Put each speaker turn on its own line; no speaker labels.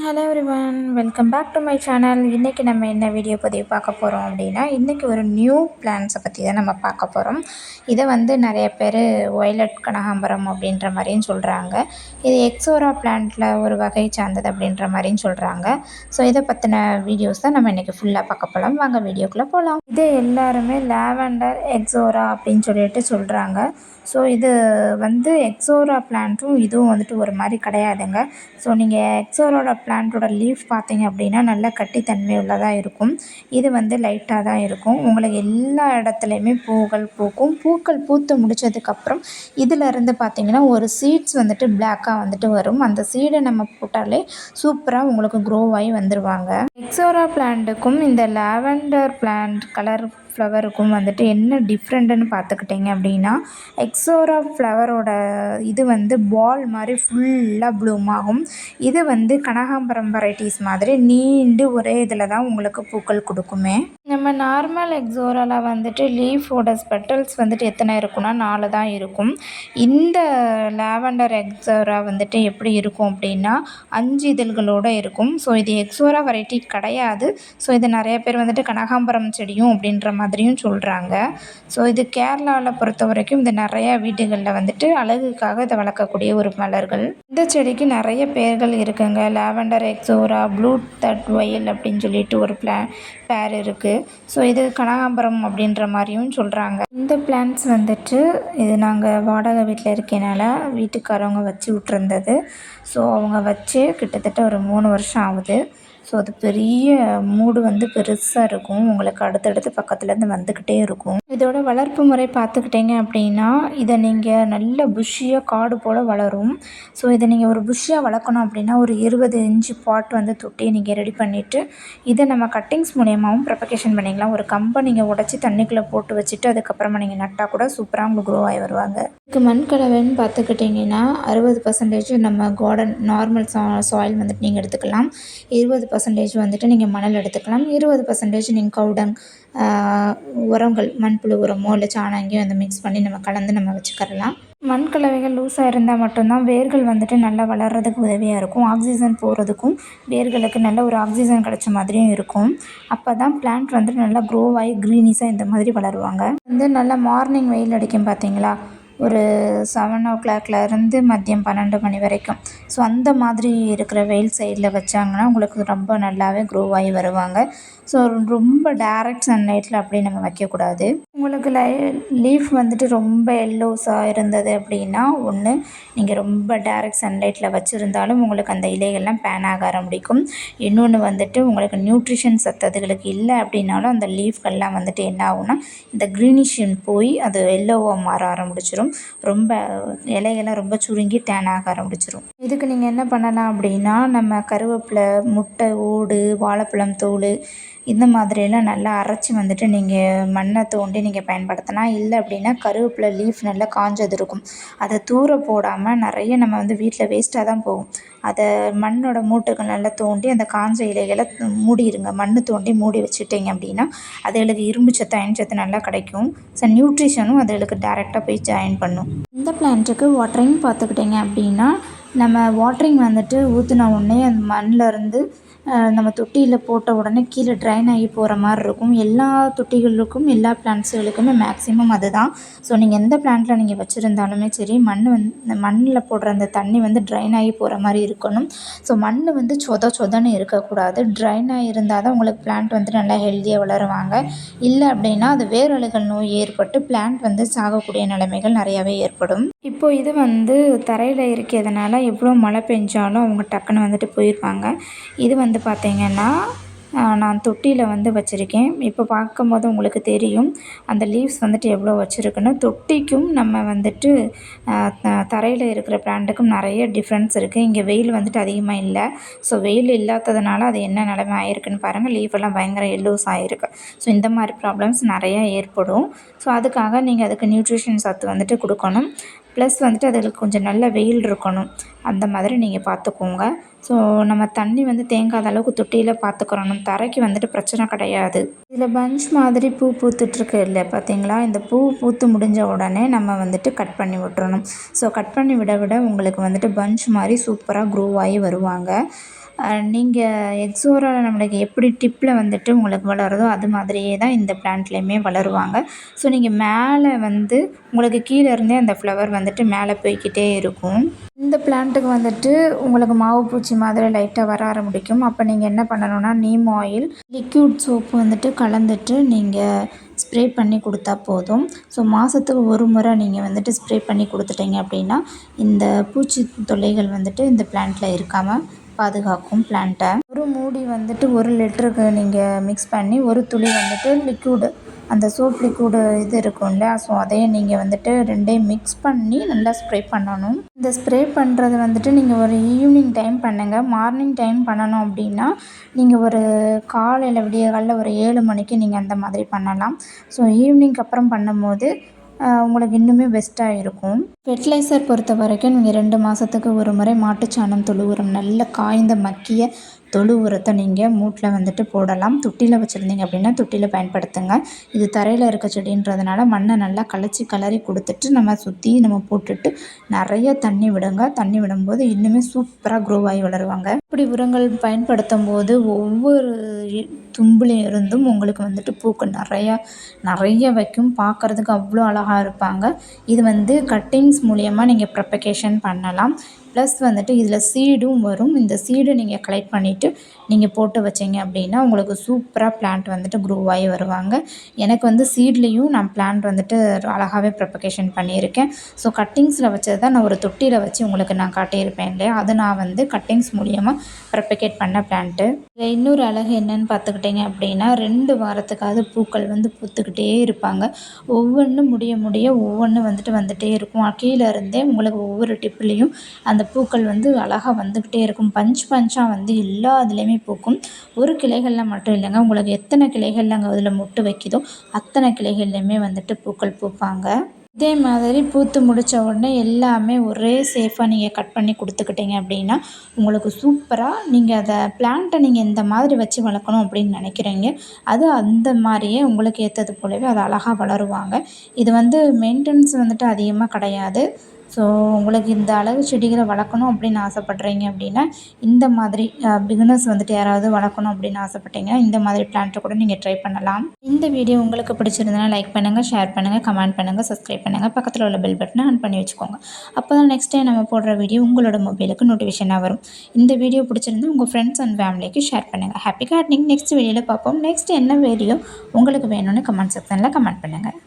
Hello everyone, welcome back to my channel. இன்றைக்கி நம்ம என்ன வீடியோ பதிவு பார்க்க போகிறோம் அப்படின்னா, இன்றைக்கி ஒரு நியூ பிளான்ஸை பற்றி தான் நம்ம பார்க்க போகிறோம். இதை நிறைய பேர் வயலட் கனகாம்பரம் அப்படின்ற மாதிரியும் சொல்கிறாங்க. இது எக்ஸோரா பிளான்ட்டில் ஒரு வகை சார்ந்தது அப்படின்ற மாதிரியும் சொல்கிறாங்க. ஸோ இதை பற்றின வீடியோஸ் தான் நம்ம இன்றைக்கி ஃபுல்லாக பார்க்க போகலாம். வாங்க வீடியோக்குள்ளே போகலாம். இது எல்லாருமே லாவெண்டர் எக்ஸோரா அப்படின்னு சொல்லிட்டு சொல்கிறாங்க. ஸோ இது எக்ஸோரா பிளான்ட்டும் இதுவும் ஒரு மாதிரி கிடையாதுங்க. ஸோ நீங்கள் எக்ஸோரோட பிளான்ட்டோட லீஃப் பார்த்தீங்க அப்படின்னா நல்லா கட்டித்தன்மை உள்ளதாக இருக்கும். இது லைட்டாக தான் இருக்கும். உங்களுக்கு எல்லா இடத்துலையுமே பூக்கள் பூக்கும். பூக்கள் பூத்து முடித்ததுக்கப்புறம் இதிலருந்து பார்த்திங்கன்னா ஒரு சீட்ஸ் பிளாக்காக வரும். அந்த சீடை நம்ம போட்டாலே சூப்பராக உங்களுக்கு க்ரோ ஆகி வந்துடுவாங்க. எக்ஸோரா பிளான்ட்டுக்கும் இந்த லாவெண்டர் பிளான்ட் கலர் ஃப்ளவருக்கும் என்ன டிஃப்ரெண்ட்டுன்னு பார்த்துக்கிட்டிங்க அப்படின்னா, எக்ஸோரா ஃப்ளவரோட இது பால் மாதிரி ஃபுல்லாக ப்ளூம் ஆகும். இது கனகாம்பரம் வெரைட்டிஸ் மாதிரி நீண்டு ஒரே இதில் தான் உங்களுக்கு பூக்கள் கொடுக்குமே. நம்ம நார்மல் எக்ஸோராவில் லீஃபோட பெட்டல்ஸ் எத்தனை இருக்குன்னா 4 தான் இருக்கும். இந்த லாவெண்டர் எக்ஸோரா எப்படி இருக்கும் அப்படின்னா 5 இதழ்களோடு இருக்கும். ஸோ இது எக்ஸோரா வெரைட்டி கிடையாது. ஸோ இது நிறைய பேர் கனகாம்பரம் செடியும் அப்படின்ற மாதிரியும் சொல்கிறாங்க. ஸோ இது கேரளாவில் பொறுத்த வரைக்கும் இந்த நிறையா வீடுகளில் அழகுக்காக இதை வளர்க்கக்கூடிய ஒரு மலர்கள். இந்த செடிக்கு நிறைய பேர்கள் இருக்குங்க. லாவெண்டர் எக்ஸோரா, ப்ளூ தட் வயல் அப்படின்னு சொல்லிட்டு ஒரு பேர் இருக்குது. ஸோ இது கனகாம்பரம் அப்படின்ற மாதிரியும் சொல்கிறாங்க. இந்த பிளான்ட்ஸ் இது நாங்கள் வாடகை வீட்டில் இருக்கனால வீட்டுக்காரவங்க வச்சு விட்ருந்தது. ஸோ அவங்க வச்சு கிட்டத்தட்ட ஒரு 3 வருஷம் ஆகுது. ஸோ அது பெரிய மூடு பெருசாக இருக்கும். உங்களுக்கு அடுத்தடுத்து பக்கத்துலேருந்து வந்துக்கிட்டே இருக்கும். இதோட வளர்ப்பு முறை பார்த்துக்கிட்டிங்க அப்படின்னா, இதை நீங்கள் நல்ல புஷ்ஷியாக காடு போல் வளரும். ஸோ இதை நீங்கள் ஒரு புஷ்ஷியாக வளர்க்கணும் அப்படின்னா ஒரு 20 இன்ச்சு பாட் தொட்டியை நீங்கள் ரெடி பண்ணிவிட்டு இதை நம்ம கட்டிங்ஸ் மூலியமாகவும் ப்ரொபகேஷன் பண்ணிக்கலாம். ஒரு கம்பை நீங்கள் உடச்சி தண்ணிக்குள்ளே போட்டு வச்சுட்டு அதுக்கப்புறமா நீங்கள் நட்டால் கூட சூப்பராக உங்களுக்கு க்ரோ ஆகி வருவாங்க. இதுக்கு மண் கலவைன்னு பார்த்துக்கிட்டிங்கன்னா 60% நம்ம கார்டன் நார்மல் சாயில் நீங்கள் எடுத்துக்கலாம். 20% நீங்கள் மணல் எடுத்துக்கலாம். 20% நீங்கள் கவுடங் உரங்கள் மண்புழு உரமோ இல்லை சாணங்கியோ மிக்ஸ் பண்ணி நம்ம கலந்து நம்ம வச்சுக்கிறலாம். மண் கலவைகள் லூஸாக இருந்தால் மட்டும்தான் வேர்கள் நல்லா வளர்கிறதுக்கு உதவியாக இருக்கும். ஆக்சிஜன் போகிறதுக்கும் வேர்களுக்கு நல்ல ஒரு ஆக்சிஜன் கிடைச்ச மாதிரியும் இருக்கும். அப்போ தான் பிளான்ட் நல்லா க்ரோ ஆகி க்ரீனிஸாக இந்த மாதிரி வளருவாங்க. நல்லா மார்னிங் வெயில் அடிக்கும் பார்த்தீங்களா, ஒரு 7 o'clockலேருந்து மதியம் 12 மணி வரைக்கும். ஸோ அந்த மாதிரி இருக்கிற வெயில் சைடில் வச்சாங்கன்னா உங்களுக்கு ரொம்ப நல்லாவே க்ரோ ஆகி வருவாங்க. ஸோ ரொம்ப டைரக்ட் சன்லைட்டில் அப்படி நம்ம வைக்கக்கூடாது. உங்களுக்கு லீஃப் ரொம்ப எல்லோஸாக இருந்தது அப்படின்னா ஒன்று நீங்கள் ரொம்ப டைரக்ட் சன்லைட்டில் வச்சுருந்தாலும் உங்களுக்கு அந்த இலைகள்லாம் பேன் ஆக ஆரம்பிக்கும். இன்னொன்று உங்களுக்கு நியூட்ரிஷன் சத்ததுகளுக்கு இல்லை அப்படின்னாலும் அந்த லீஃப்கள்லாம் என்ன ஆகும்னா இந்த க்ரீனிஷன் போய் அது எல்லோவாக மாற ஆரம்பிச்சிடும். ரொம்ப இலைகள்லாம் ரொம்ப சுருங்கி டேன் ஆக ஆரம்பிச்சிடும். இதுக்கு நீங்கள் என்ன பண்ணலாம் அப்படின்னா, நம்ம கருவேப்பிலை, முட்டை ஓடு, வாழைப்பழம் தோல் இந்த மாதிரியெல்லாம் நல்லா அரைச்சி நீங்கள் மண்ணை தோண்டி நீங்கள் பயன்படுத்தலாம். இல்லை அப்படின்னா கருவேப்பிலை லீஃப் நல்லா காஞ்சது இருக்கும், அதை தூர போடாமல் நிறைய நம்ம வீட்டில் வேஸ்ட்டாக தான் போகும். அதை மண்ணோட மூட்டுகள் நல்லா தோண்டி அந்த காஞ்ச இலைகளை மூடிடுங்க. மண் தோண்டி மூடி வச்சுட்டிங்க அப்படின்னா அதுகளுக்கு இரும்பு சத்து அயன் சத்து நல்லா கிடைக்கும். ஸோ நியூட்ரிஷனும் அதுகளுக்கு டைரெக்டாக போய் ஜாயின் பண்ணும். இந்த பிளான்ட்டுக்கு வாட்டரிங் பார்த்துக்கிட்டிங்க அப்படின்னா, நம்ம வாட்டரிங் ஊற்றின உடனே அந்த மண்ணிலேருந்து நம்ம தொட்டியில் போட்ட உடனே கீழே ட்ரைன் ஆகி போகிற மாதிரி இருக்கும். எல்லா தொட்டிகளுக்கும் எல்லா பிளான்ட்ஸுகளுக்குமே மேக்ஸிமம் அதுதான். ஸோ நீங்கள் எந்த பிளான்ட்டில் நீங்கள் வச்சுருந்தாலுமே சரி, மண்ணில் போடுற அந்த தண்ணி ட்ரைன் ஆகி போகிற மாதிரி இருக்கணும். ஸோ மண் சொதன்னு இருக்கக்கூடாது. ட்ரைன் ஆகி இருந்தால் தான் உங்களுக்கு பிளான்ட் நல்லா ஹெல்த்தியாக வளருவாங்க. இல்லை அப்படின்னா அது வேரழுகல் நோய் ஏற்பட்டு பிளான்ட் சாகக்கூடிய நிலைமைகள் நிறையாவே ஏற்படும். இப்போ இது தரையில் இருக்கிறதுனால எவ்வளோ மழை பெஞ்சாலும் அவங்க டக்குன்னு போயிடுவாங்க. இது பார்த்தீங்கன்னா நான் தொட்டியில் வச்சுருக்கேன். இப்போ பார்க்கும்போது உங்களுக்கு தெரியும் அந்த லீவ்ஸ் எவ்வளோ வச்சுருக்குன்னு. தொட்டிக்கும் நம்ம தரையில் இருக்கிற பிளான்ட்டுக்கும் நிறைய டிஃப்ரென்ஸ் இருக்குது. இங்கே வெயில் அதிகமாக இல்லை. ஸோ வெயில் இல்லாததுனால அது என்ன நிலைமை ஆகிருக்குன்னு பாருங்கள். லீஃபெல்லாம் பயங்கர எல்லோஸ் ஆகிருக்கு. ஸோ இந்த மாதிரி ப்ராப்ளம்ஸ் நிறையா ஏற்படும். ஸோ அதுக்காக நீங்கள் அதுக்கு நியூட்ரிஷன் சத்து கொடுக்கணும். ப்ளஸ் அதுக்கு கொஞ்சம் நல்ல வெயில் இருக்கணும். அந்த மாதிரி நீங்கள் பார்த்துக்கோங்க. ஸோ நம்ம தண்ணி தேங்காத அளவுக்கு தொட்டியில் பார்த்துக்கிறணும். தரைக்கு பிரச்சனை கிடையாது. இதில் பஞ்ச் மாதிரி பூ பூத்துட்ருக்கு இல்லை பார்த்தீங்களா, இந்த பூ பூத்து முடிஞ்ச உடனே நம்ம கட் பண்ணி விட்டுறணும். ஸோ கட் பண்ணி விட விட உங்களுக்கு பஞ்ச் மாதிரி சூப்பராக க்ரோ ஆகி வருவாங்க. நீங்கள் எக்ஸோரா நம்மளுக்கு எப்படி டிப்பில் வந்துட்டு உங்களுக்கு வளருதோ அது மாதிரியே தான் இந்த பிளான்ட்லேயுமே வளருவாங்க. ஸோ நீங்கள் மேலே வந்து உங்களுக்கு கீழே இருந்தே அந்த ஃப்ளவர் வந்துட்டு மேலே போய்க்கிட்டே இருக்கும். இந்த பிளான்ட்டுக்கு வந்துட்டு உங்களுக்கு மாவு பூச்சி மாதிரி லைட்டாக வர ஆரம்பிக்கும். அப்போ நீங்கள் என்ன பண்ணணும்னா நீம் ஆயில், லிக்யூட் சோப்பு வந்துட்டு கலந்துட்டு நீங்கள் ஸ்ப்ரே பண்ணி கொடுத்தா போதும். ஸோ மாதத்துக்கு ஒரு முறை நீங்கள் வந்துட்டு ஸ்ப்ரே பண்ணி கொடுத்துட்டீங்க அப்படின்னா இந்த பூச்சி தொல்லைகள் வந்துட்டு இந்த பிளான்ட்டில் இருக்காமல் பாதுகாக்கும் பிளான்ட்டை. ஒரு மூடி வந்துட்டு 1 லிட்டருக்கு நீங்கள் மிக்ஸ் பண்ணி ஒரு துளி வந்துட்டு லிக்யூடு, அந்த சோப் லிக்யூடு இது இருக்கும் இல்லையா, ஸோ அதையும் நீங்கள் வந்துட்டு 2யும் மிக்ஸ் பண்ணி நல்லா ஸ்ப்ரே பண்ணணும். இந்த ஸ்ப்ரே பண்ணுறது வந்துட்டு நீங்கள் ஒரு ஈவினிங் டைம் பண்ணுங்கள். மார்னிங் டைம் பண்ணணும் அப்படின்னா நீங்கள் ஒரு காலையில் விடியகாலைல ஒரு 7 மணிக்கு நீங்கள் அந்த மாதிரி பண்ணலாம். ஸோ ஈவினிங்க்கு அப்புறம் பண்ணும்போது உங்களுக்கு இன்னுமே பெஸ்ட்டாக இருக்கும். ஃபெர்டிலைசர் பொறுத்த வரைக்கும் நீங்கள் 2 மாதத்துக்கு ஒரு முறை மாட்டுச்சாணம், தொழு உரம், நல்ல காய்ந்த மக்கிய தொழு உரத்தை நீங்கள் மூட்டில் வந்துட்டு போடலாம். தொட்டியில் வச்சுருந்தீங்க அப்படின்னா தொட்டியில் பயன்படுத்துங்க. இது தரையில் இருக்க செடின்றதுனால மண்ணை நல்லா கலைச்சி கிளறி கொடுத்துட்டு நம்ம சுற்றி நம்ம போட்டுட்டு நிறைய தண்ணி விடுங்க. தண்ணி விடும்போது இன்னுமே சூப்பராக க்ரோ ஆகி வளருவாங்க. இப்படி உரங்கள் பயன்படுத்தும் போது ஒவ்வொரு தும்புலையும் இருந்தும் உங்களுக்கு வந்துட்டு பூக்கள் நிறைய வைக்கும். பார்க்குறதுக்கு அவ்வளோ அழகாக இருப்பாங்க. இது வந்து கட்டிங்ஸ் மூலிமா நீங்கள் ப்ரொபகேஷன் பண்ணலாம். ப்ளஸ் வந்துட்டு இதில் சீடும் வரும். இந்த சீடு நீங்கள் கலெக்ட் பண்ணிவிட்டு நீங்கள் போட்டு வச்சிங்க அப்படின்னா உங்களுக்கு சூப்பராக பிளான்ட் வந்துட்டு க்ரோ ஆகி வருவாங்க. எனக்கு வந்து சீட்லேயும் நான் பிளான்ட் வந்துட்டு அழகாகவே ப்ரொபகேஷன் பண்ணியிருக்கேன். ஸோ கட்டிங்ஸில் வச்சது தான் நான் ஒரு தொட்டியில் வச்சு உங்களுக்கு நான் காட்டியிருப்பேன் இல்லையா, அது நான் வந்து கட்டிங்ஸ் மூலிமா ப்ரொபகேட் பண்ண பிளான்ட்டு. இதில் இன்னொரு அழகு என்னன்னு பார்த்துக்கிட்டிங்க அப்படின்னா 2 வாரத்துக்காவது பூக்கள் வந்து பூத்துக்கிட்டே இருப்பாங்க. ஒவ்வொன்றும் முடிய ஒவ்வொன்றும் வந்துட்டே இருக்கும். கீழே இருந்தே உங்களுக்கு ஒவ்வொரு டிப்புலேயும் அந்த பூக்கள் வந்து அழகாக வந்துக்கிட்டே இருக்கும். பஞ்சாக வந்து எல்லா இதுலேயுமே பூக்கும். ஒரு கிளைகளில் மட்டும் இல்லைங்க, உங்களுக்கு எத்தனை கிளைகளில் அங்கே அதில் மொட்டு வைக்கிதோ அத்தனை கிளைகள்லையுமே வந்துட்டு பூக்கள் பூப்பாங்க. இதே மாதிரி பூத்து முடித்த உடனே எல்லாமே ஒரே சேஃபாக நீங்கள் கட் பண்ணி கொடுத்துக்கிட்டீங்க அப்படின்னா உங்களுக்கு சூப்பராக நீங்கள் அதை பிளான்ட்டை நீங்கள் இந்த மாதிரி வச்சு வளர்க்கணும் அப்படின்னு நினைக்கிறீங்க, அது அந்த மாதிரியே உங்களுக்கு ஏற்றது போலவே அது அழகாக வளருவாங்க. இது வந்து மெயின்டெனன்ஸ் வந்துட்டு அதிகமாக கிடையாது. ஸோ உங்களுக்கு இந்த அழகு செடிகளை வளர்க்கணும் அப்படின்னு ஆசைப்பட்றீங்க அப்படின்னா இந்த மாதிரி பிகினர்ஸ் வந்துட்டு யாராவது வளர்க்கணும் அப்படின்னு ஆசைப்பட்டீங்கன்னா இந்த மாதிரி பிளான்ட்டை கூட நீங்கள் ட்ரை பண்ணலாம். இந்த வீடியோ உங்களுக்கு பிடிச்சிருந்தனா லைக் பண்ணுங்கள், ஷேர் பண்ணுங்கள், கமெண்ட் பண்ணுங்கள், சப்ஸ்கிரைப் பண்ணுங்கள். பக்கத்தில் உள்ள பெல் பட்டனை ஆன் பண்ணி வச்சுக்கோங்க. அப்போ தான் நெக்ஸ்ட் டைம் நம்ம போடுற வீடியோ உங்களோட மொபைலுக்கு நோட்டிஃபிகேஷனாக வரும். இந்த வீடியோ பிடிச்சிருந்து உங்கள் ஃப்ரெண்ட்ஸ் அண்ட் ஃபேமிலிக்கு ஷேர் பண்ணுங்கள். Happy gardening. நெக்ஸ்ட் வீடியோவில் பார்ப்போம். நெக்ஸ்ட் என்ன வீடியோ உங்களுக்கு வேணும்னு கமெண்ட் செக்ஷனில் கமெண்ட் பண்ணுங்கள்.